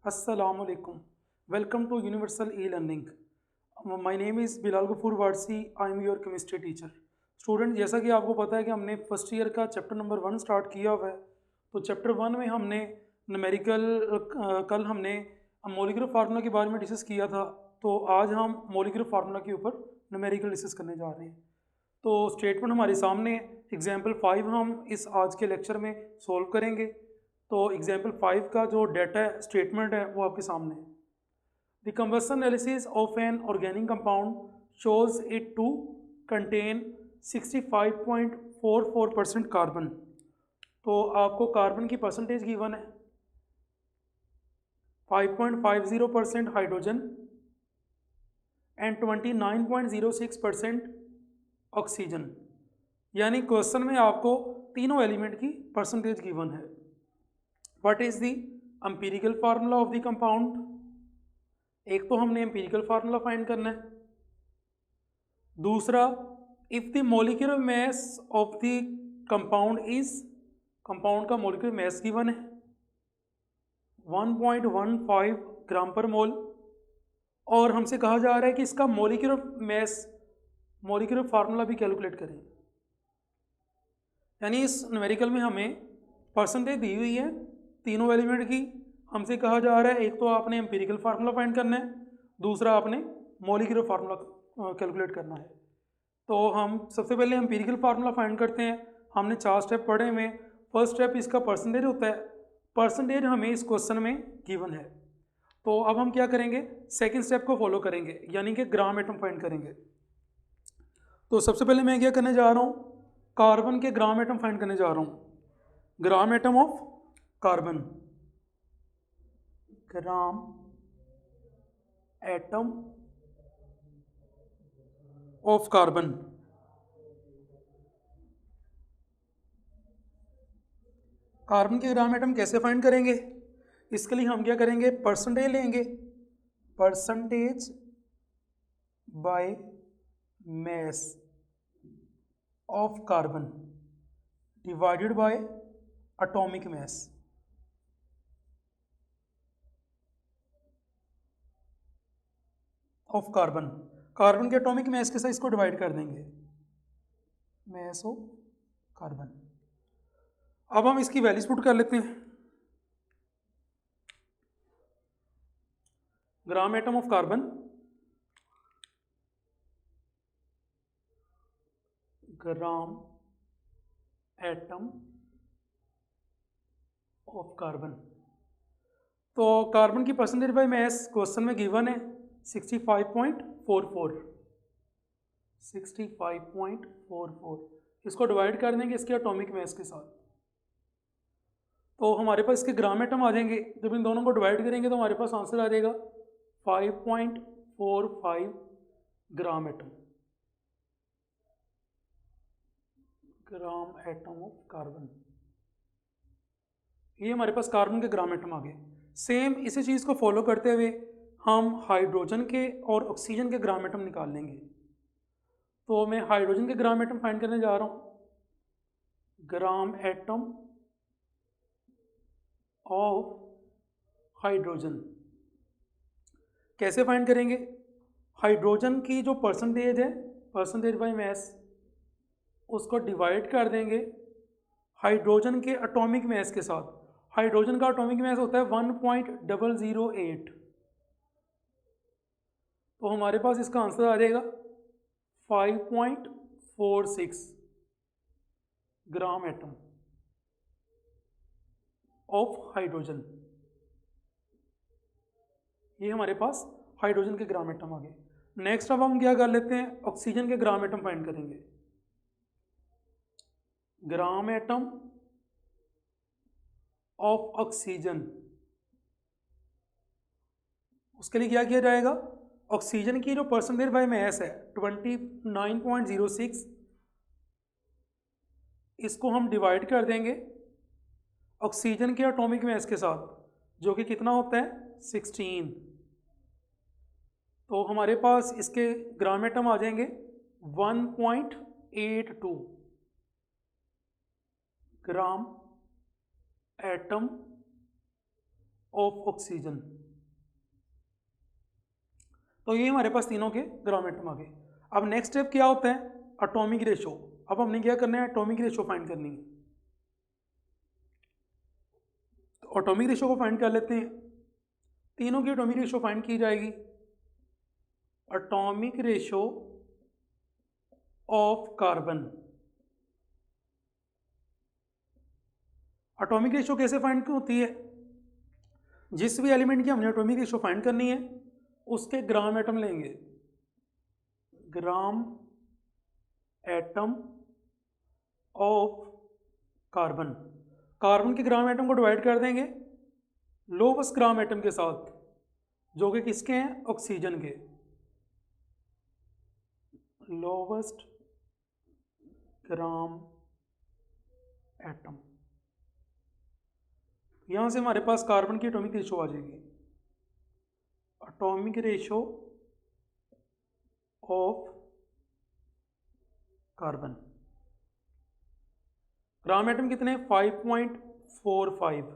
Assalamualaikum. Welcome to Universal E-Learning. My name is Bilal Ghafoor Warsi. I am your chemistry teacher. Student, जैसा कि आपको पता है कि हमने फर्स्ट ईयर का चैप्टर नंबर 1 स्टार्ट किया हुआ है। तो चैप्टर 1 में हमने न्यूमेरिकल कल हमने मॉलिक्यूलर फार्मूला के बारे में डिस्कस किया था। तो आज हम मॉलिक्यूलर फार्मूला के ऊपर न्यूमेरिकल डिस्कस करने जा रहे हैं। तो स्टेटमेंट हमारे सामने, एग्जाम्पल 5 हम इस आज के लेक्चर में सॉल्व करेंगे। तो एग्जाम्पल 5 का जो डाटा स्टेटमेंट है वो आपके सामने है। The combustion analysis of an organic compound shows it to contain 65.44% carbon. तो आपको कार्बन की परसेंटेज गिवन है, 5.50% हाइड्रोजन एंड 29.06% ऑक्सीजन। यानी क्वेश्चन में आपको तीनों एलिमेंट की परसेंटेज गिवन है। What is the empirical formula of the compound? एक तो हमने एम्पिरिकल फार्मूला फाइंड करना है। दूसरा, if the molecular mass of the compound is, compound का मॉलिक्यूलर मास गिवन है 1.15 ग्राम पर मोल, और हमसे कहा जा रहा है कि इसका मॉलिक्यूलर मास, मॉलिक्यूलर फार्मूला भी कैलकुलेट करें। यानी इस न्यूमेरिकल में हमें परसेंटेज दी हुई है तीनों एलिमेंट की। हमसे कहा जा रहा है एक तो आपने एम्पिरिकल फार्मूला फाइंड करना है, दूसरा आपने मॉलिक्यूलर फार्मूला कैलकुलेट करना है। तो हम सबसे पहले एम्पिरिकल फार्मूला फाइंड करते हैं। हमने 4 स्टेप पढ़े हुए। फर्स्ट स्टेप इसका परसेंटेज होता है। परसेंटेज हमें इस क्वेश्चन में गिवन है। तो अब हम क्या करेंगे, सेकेंड स्टेप को फॉलो करेंगे, यानी कि ग्राम एटम फाइंड करेंगे। तो सबसे पहले मैं क्या करने जा रहा हूँ, कार्बन के ग्राम एटम फाइंड करने जा रहा हूँ। Gram atom of carbon, gram atom of carbon. Carbon के ग्राम एटम कैसे फाइंड करेंगे? इसके लिए हम क्या करेंगे, परसेंटेज लेंगे, percentage by mass of carbon divided by atomic mass. Of carbon, carbon के एटॉमिक मास के साथ इसको डिवाइड कर देंगे, मास ऑफ कार्बन। अब हम इसकी वैल्यूज पुट कर लेते हैं। Gram atom of carbon, gram atom of carbon. तो कार्बन की परसेंटेज बाय मास क्वेश्चन में गिवन है 65.44, 65.44। इसको डिवाइड कर देंगे इसके एटॉमिक मास के साथ। तो हमारे पास इसके ग्राम एटम आ जाएंगे। जब इन दोनों को डिवाइड करेंगे तो हमारे पास आंसर आ जाएगा 5.45 gram atom, gram atom of carbon. ये हमारे पास कार्बन के ग्राम एटम आ गए। सेम इसी चीज़ को फॉलो करते हुए हम हाइड्रोजन के और ऑक्सीजन के ग्राम एटम निकाल लेंगे। तो मैं हाइड्रोजन के ग्राम एटम फाइंड करने जा रहा हूँ, ग्राम एटम ऑफ हाइड्रोजन। कैसे फाइंड करेंगे, हाइड्रोजन की जो परसेंटेज है, परसेंटेज बाय मास, उसको डिवाइड कर देंगे हाइड्रोजन के एटॉमिक मास के साथ। हाइड्रोजन का एटॉमिक मास होता है 1.008। तो हमारे पास इसका आंसर आ जाएगा 5.46 ग्राम एटम ऑफ हाइड्रोजन। ये हमारे पास हाइड्रोजन के ग्राम एटम आ गए। नेक्स्ट अब हम क्या कर लेते हैं, ऑक्सीजन के ग्राम एटम फाइंड करेंगे। ग्राम एटम ऑफ ऑक्सीजन, उसके लिए क्या किया जाएगा, ऑक्सीजन की जो परसेंटेज बाय मास है 29.06, इसको हम डिवाइड कर देंगे ऑक्सीजन के एटॉमिक मास के साथ, जो कि कितना होता है 16। तो हमारे पास इसके ग्राम एटम आ जाएंगे 1.82 ग्राम एटम ऑफ ऑक्सीजन। तो ये हमारे पास तीनों के ग्राम एटम आ गए। अब नेक्स्ट स्टेप क्या होता है? Atomic ratio. अब हमने क्या करना है? एटॉमिक रेशो फाइंड करनी है। तो एटॉमिक रेशो को फाइंड कर लेते हैं। तीनों की एटॉमिक रेशो फाइंड की जाएगी। Atomic ratio of carbon. Atomic ratio कैसे फाइंड होती है? जिस भी एलिमेंट की हमने एटॉमिक रेशो फाइंड करनी है उसके ग्राम एटम लेंगे, gram atom of carbon. Carbon के ग्राम एटम को डिवाइड कर देंगे लोवेस्ट ग्राम एटम के साथ, जो कि किसके हैं? ऑक्सीजन के। Lowest gram atom. यहां से हमारे पास कार्बन की एटॉमिक रेशो आ जाएगी। Atomic ratio of carbon. Gram atom कितने? 5.45।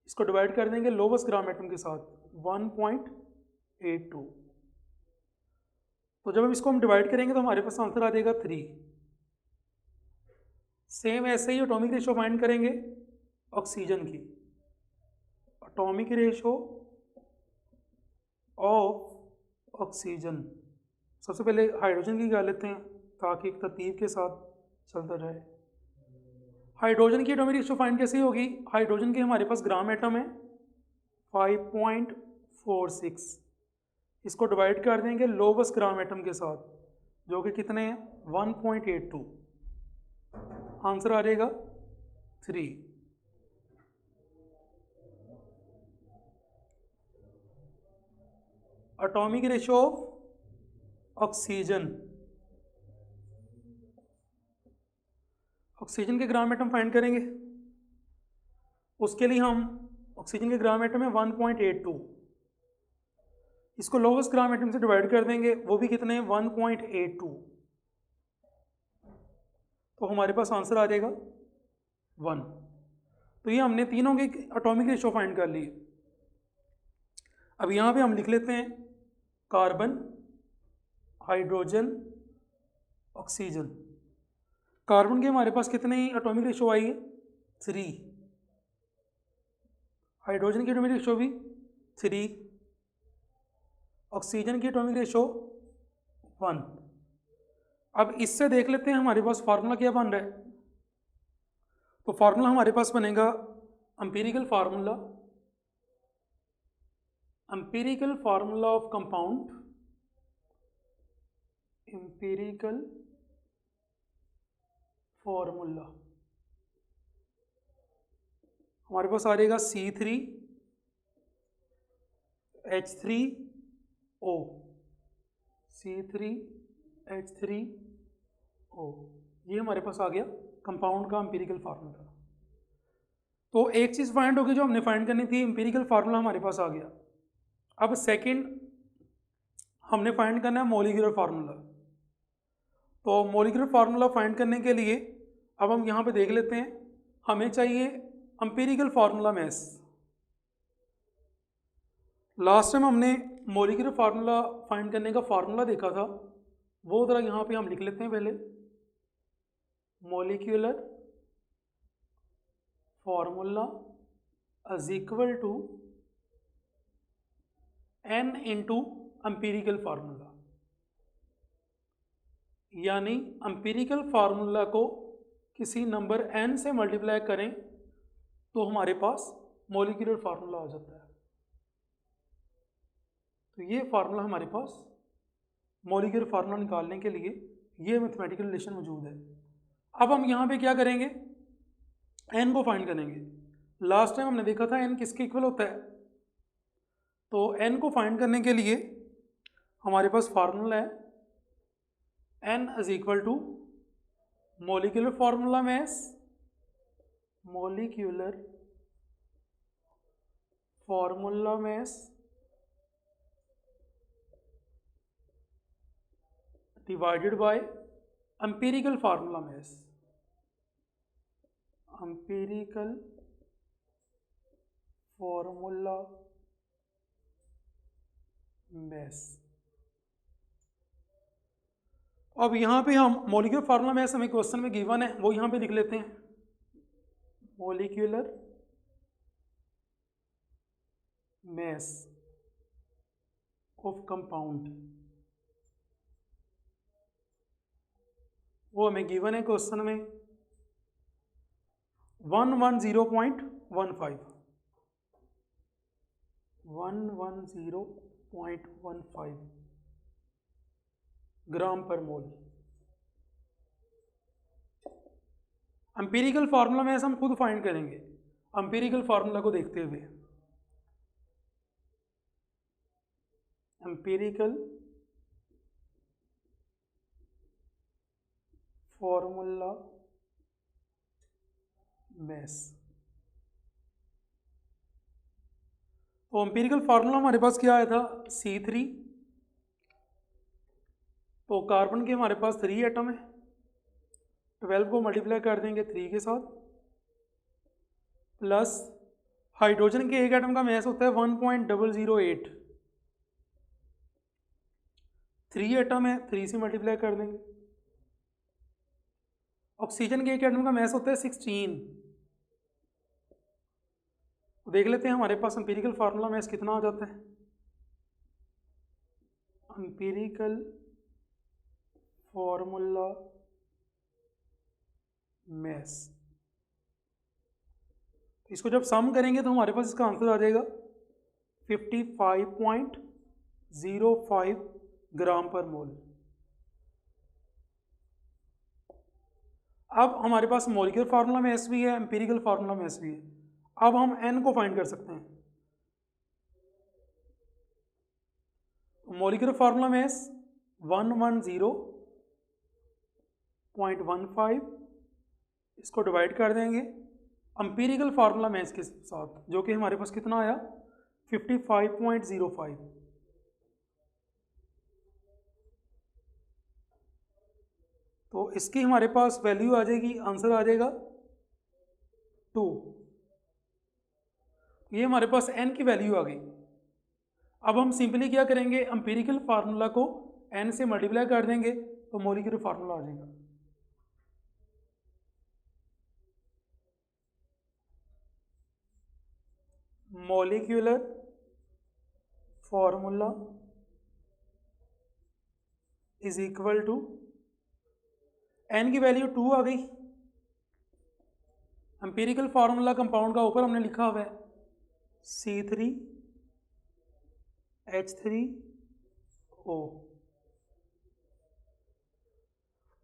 इसको डिवाइड कर देंगे लोवेस्ट ग्राम एटम के साथ 1.82। तो जब हम इसको डिवाइड करेंगे तो हमारे पास आंसर आ जाएगा 3। सेम ऐसे ही एटॉमिक रेशो फाइंड करेंगे ऑक्सीजन की। Atomic ratio of oxygen. सबसे पहले हाइड्रोजन की कर लेते हैं ताकि एक तरतीब के साथ चलता जाए। हाइड्रोजन की एटॉमिक रेशो फाइंड कैसे होगी? हाइड्रोजन के हमारे पास ग्राम एटम है 5.46। इसको डिवाइड कर देंगे लोवेस्ट ग्राम एटम के साथ, जो कि कितने हैं? 1.82। आंसर आ जाएगा 3। Atomic ratio of oxygen. Oxygen के ग्राम एटम फाइंड करेंगे। उसके लिए हम ऑक्सीजन के ग्राम एटम है 1.82। इसको लोवेस्ट ग्राम एटम से डिवाइड कर देंगे, वो भी कितने हैं? 1.82। तो हमारे पास आंसर आ जाएगा 1। तो ये हमने तीनों के एटॉमिक रेशो फाइंड कर लिए। अब यहाँ पे हम लिख लेते हैं कार्बन, हाइड्रोजन, ऑक्सीजन। कार्बन के हमारे पास कितने एटॉमिक रेशो आई है? 3। हाइड्रोजन की एटॉमिक रेशो भी 3। ऑक्सीजन की एटॉमिक रेशो 1। अब इससे देख लेते हैं हमारे पास फार्मूला क्या बन रहा है। तो फार्मूला हमारे पास बनेगा empirical formula, empirical formula of compound, empirical formula हमारे पास आ जाएगा C3H3O, C3H3O। ये हमारे पास आ गया कंपाउंड का एम्पिरिकल फार्मूला। तो एक चीज़ फाइंड होगी जो हमने फाइंड करनी थी, एम्पिरिकल फार्मूला हमारे पास आ गया। अब सेकंड हमने फाइंड करना है मॉलिक्यूलर फार्मूला। तो मॉलिक्यूलर फार्मूला फाइंड करने के लिए अब हम यहाँ पे देख लेते हैं, हमें चाहिए empirical formula mass. Last time हमने मॉलिक्यूलर फार्मूला फाइंड करने का फार्मूला देखा था, वो ज़रा यहाँ पे हम लिख लेते हैं पहले। Molecular formula is equal to n into empirical formula, यानी एम्पिरिकल फार्मूला को किसी नंबर n से मल्टीप्लाई करें तो हमारे पास मॉलिक्यूलर फार्मूला आ जाता है। तो ये फार्मूला हमारे पास मॉलिक्यूलर फार्मूला निकालने के लिए ये मैथमेटिकल रिलेशन मौजूद है। अब हम यहाँ पे क्या करेंगे? n को फाइंड करेंगे। लास्ट टाइम हमने देखा था n किसके इक्वल होता है। तो n को फाइंड करने के लिए हमारे पास फार्मूला है n is equal to molecular formula mass, molecular formula mass divided by empirical formula mass, empirical formula mass. अब यहाँ पे हम मॉलिक्यूलर फार्मूला मैस हमें क्वेश्चन में गिवन है, वो यहाँ पे लिख लेते हैं। मॉलिक्यूलर मैस ऑफ कंपाउंड, वो हमें गिवन है क्वेश्चन में 110.15 ग्राम पर मोल। एम्पिरिकल फार्मूला में हम खुद फाइंड करेंगे, एम्पिरिकल फार्मूला को देखते हुए। एम्पिरिकल फार्मूला मैस, तो एम्पिरिकल फार्मूला हमारे पास क्या आया था, C3। तो कार्बन के हमारे पास 3 एटम है, 12 को मल्टीप्लाई कर देंगे 3 के साथ, प्लस हाइड्रोजन के एक एटम का मैस होता है 1.008, 3 एटम है, 3 से मल्टीप्लाई कर देंगे। ऑक्सीजन के एक एटम का मैस होता है 16। तो देख लेते हैं हमारे पास एम्पिरिकल फार्मूला मैस कितना आ जाता है। एम्पिरिकल फॉर्मूला मैस, इसको जब सम करेंगे तो हमारे पास इसका आंसर आ जाएगा 55.05 ग्राम पर मोल। अब हमारे पास मॉलिक्यूलर फार्मूला मैस भी है, एम्पिरिकल फार्मूला मैस भी है। अब हम n को फाइंड कर सकते हैं। मॉलिक्यूलर फार्मूला मैस 110.15, इसको डिवाइड कर देंगे एम्पिरिकल फार्मूला मैस के साथ, जो कि हमारे पास कितना आया 55.05। तो इसकी हमारे पास वैल्यू आ जाएगी, आंसर आ जाएगा 2। ये हमारे पास n की वैल्यू आ गई। अब हम सिंपली क्या करेंगे, एम्पिरिकल फार्मूला को n से मल्टीप्लाई कर देंगे तो मॉलिक्यूलर फार्मूला आ जाएगा। Molecular formula is equal to, n की वैल्यू 2 आ गई। एम्पिरिकल फार्मूला कंपाउंड का ऊपर हमने लिखा हुआ है C3H3O।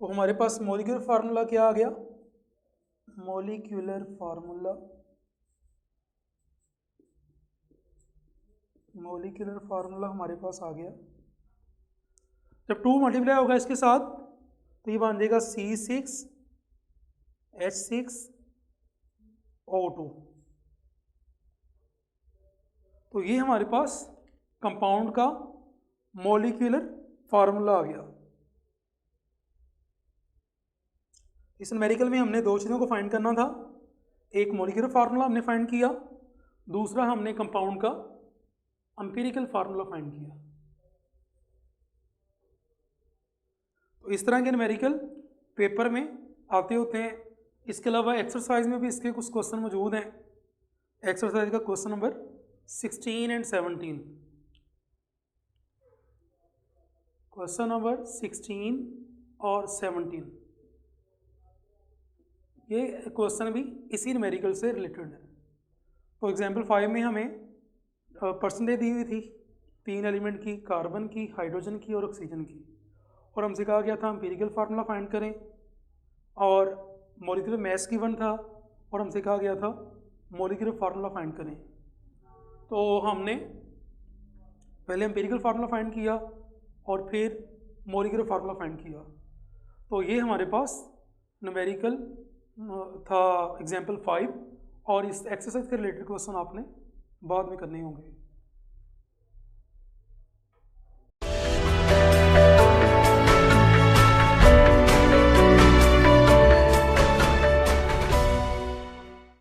तो हमारे पास मॉलिक्यूलर फार्मूला क्या आ गया, मॉलिक्यूलर फार्मूला हमारे पास आ गया। जब 2 मल्टीप्लाई होगा इसके साथ तो ये बन जाएगा C6H6O2। तो ये हमारे पास कंपाउंड का मॉलिक्यूलर फार्मूला आ गया। इस न्यूमेरिकल में हमने 2 चीज़ों को फाइंड करना था, एक मॉलिक्यूलर फार्मूला हमने फाइंड किया, दूसरा हमने कंपाउंड का एम्पिरिकल फार्मूला फाइंड किया। तो इस तरह के न्यूमेरिकल पेपर में आते होते हैं। इसके अलावा एक्सरसाइज में भी इसके कुछ क्वेश्चन मौजूद हैं। एक्सरसाइज का question number 16 and 17, question number 16 और 17, ये क्वेश्चन भी इसी न्यूमेरिकल से रिलेटेड है। तो एग्जाम्पल 5 में हमें परसेंटेज दी हुई थी 3 एलिमेंट की, कार्बन की, हाइड्रोजन की और ऑक्सीजन की, और हमसे कहा गया था एम्पिरिकल फार्मूला फाइंड करें, और मॉलिक्यूलर मैस गिवन था और हमसे कहा गया था मॉलिक्यूलर फार्मूला फाइंड करें। तो हमने पहले एम्पिरिकल फार्मूला फाइंड किया और फिर मॉलिक्यूलर फार्मूला फाइंड किया। तो ये हमारे पास न्यूमेरिकल था एग्जाम्पल 5, और इस एक्सरसाइज के रिलेटेड क्वेश्चन आपने बाद में करने होंगे।